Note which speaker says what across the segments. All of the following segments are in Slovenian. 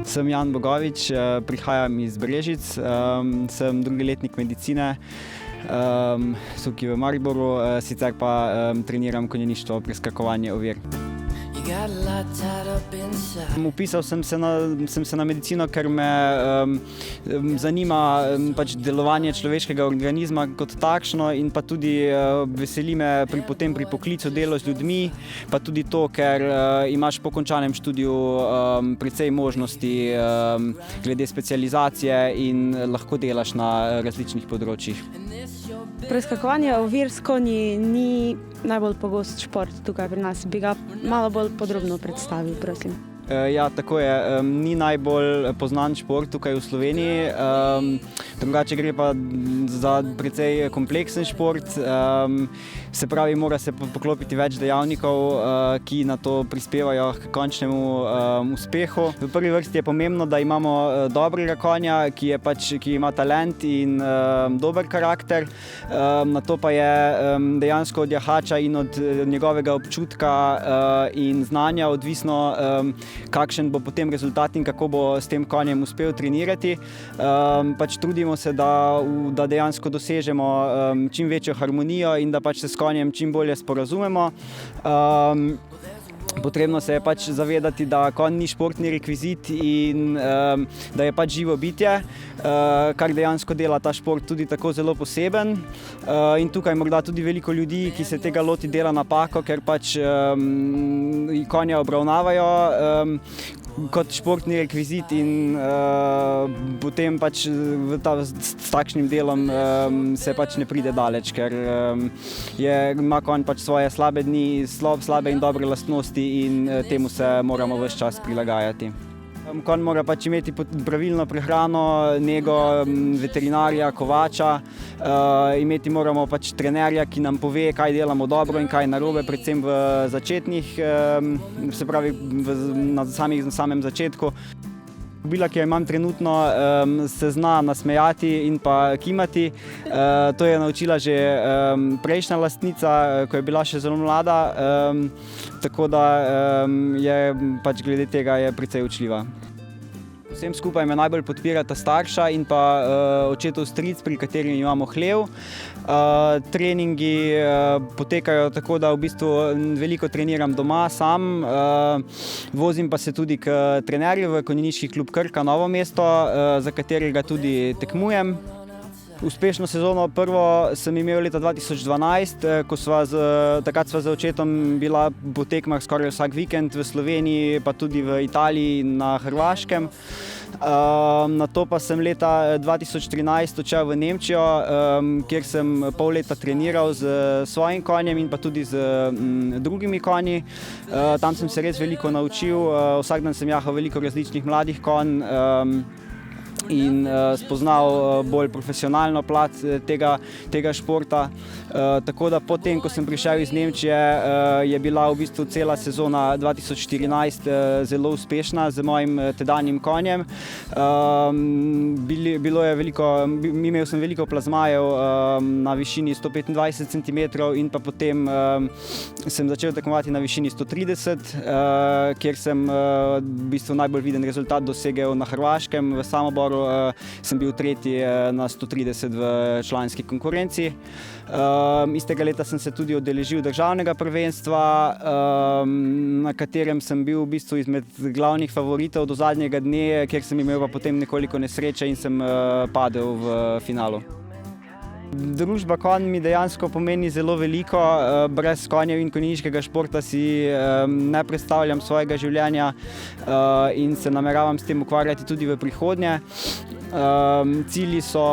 Speaker 1: Sem Jan Bogovič, prihajam iz Brežic, sem drugi letnik medicine, tukaj v Mariboru, sicer pa treniram konjeništvo, preskakovanje ovir. Vpisal sem se na medicino, ker me zanima pač delovanje človeškega organizma kot takšno in pa tudi veseli me potem pri poklicu delo z ljudmi, pa tudi to, ker imaš po končanem študiju precej možnosti glede specializacije in lahko delaš na različnih področjih.
Speaker 2: Preskakovanje ovir s konji ni najbolj pogost šport tukaj pri nas. Bi ga malo bolj podrobno predstavil, prosim.
Speaker 1: Ja, tako je. Ni najbolj poznan šport tukaj v Sloveniji. Drugače gre pa za precej kompleksen šport. Se pravi, mora se poklopiti več dejavnikov, ki na to prispevajo k končnemu uspehu. V prvi vrsti je pomembno, da imamo dobrega konja, ki ima talent in dober karakter. Nato pa je dejansko od jahača in od njegovega občutka in znanja odvisno, kakšen bo potem rezultat in kako bo s tem konjem uspel trenirati. Pač trudimo se, da dejansko dosežemo čim večjo harmonijo in da pač se s konjem čim bolje sporazumemo. Potrebno se je pač zavedati, da konj ni športni rekvizit in da je pač živo bitje, kar dejansko dela ta šport tudi tako zelo poseben. In tukaj morda tudi veliko ljudi, ki se tega loti, dela napako, ker pač konja obravnavajo kot športni rekvizit in potem pač s takšnim delom se pač ne pride daleč, ker ima konj pač svoje slabe dni, slabe in dobre lastnosti in temu se moramo ves čas prilagajati. Konj mora pač imeti pravilno prehrano, nego veterinarja, kovača, imeti moramo pač trenerja, ki nam pove, kaj delamo dobro in kaj narobe, predvsem v začetnih, se pravi na samem začetku. Kobila, ki jo imam trenutno, se zna nasmejati in pa kimati. To je naučila že prejšnja lastnica, ko je bila še zelo mlada, tako da je pač glede tega je precej učljiva. Vsem skupaj me najbolj podpirata starša in pa očetov stric, pri katerem imamo hlev. Treningi potekajo tako, da v bistvu veliko treniram doma sam. Vozim pa se tudi k trenerju v konjeniški klub Krka Novo mesto, za katerega tudi tekmujem. Uspešno sezono prvo sem imel leta 2012, takrat sva z očetom bila po tekmah skoraj vsak vikend v Sloveniji, pa tudi v Italiji in na Hrvaškem. Nato pa sem leta 2013 odšel v Nemčijo, kjer sem pol leta treniral z svojim konjem in pa tudi z drugimi konji. Tam sem se res veliko naučil, vsak dan sem jahal veliko različnih mladih konj in spoznal bolj profesionalno plat tega športa. Tako da potem, ko sem prišel iz Nemčije, je bila v bistvu cela sezona 2014 zelo uspešna z mojim tedanjim konjem. Imel sem veliko plazmajev na višini 125 cm in pa potem sem začel tekmovati na višini 130, kjer sem v bistvu najbolj viden rezultat dosegel na Hrvaškem. V Samoboru sem bil tretji na 130 v članski konkurenci. Istega leta sem se tudi udeležil državnega prvenstva, na katerem sem bil v bistvu izmed glavnih favoritov do zadnjega dne, kjer sem imel pa potem nekoliko nesreče in sem padel v finalu. Družba konj mi dejansko pomeni zelo veliko. Brez konjev in konjeniškega športa si ne predstavljam svojega življenja in se nameravam s tem ukvarjati tudi v prihodnje. Cilji so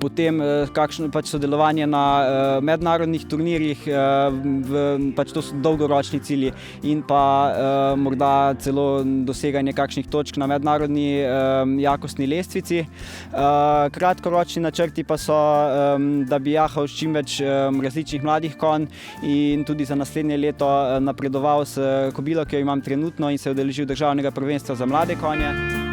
Speaker 1: potem kakšno pač sodelovanje na mednarodnih turnirjih, pač to so dolgoročni cilji in pa morda celo doseganje kakšnih točk na mednarodni jakostni lestvici. Kratkoročni načrti pa so, da bi jahal čim več različnih mladih konj in tudi za naslednje leto napredoval s kobilo, ki jo imam trenutno in se udeležil državnega prvenstva za mlade konje.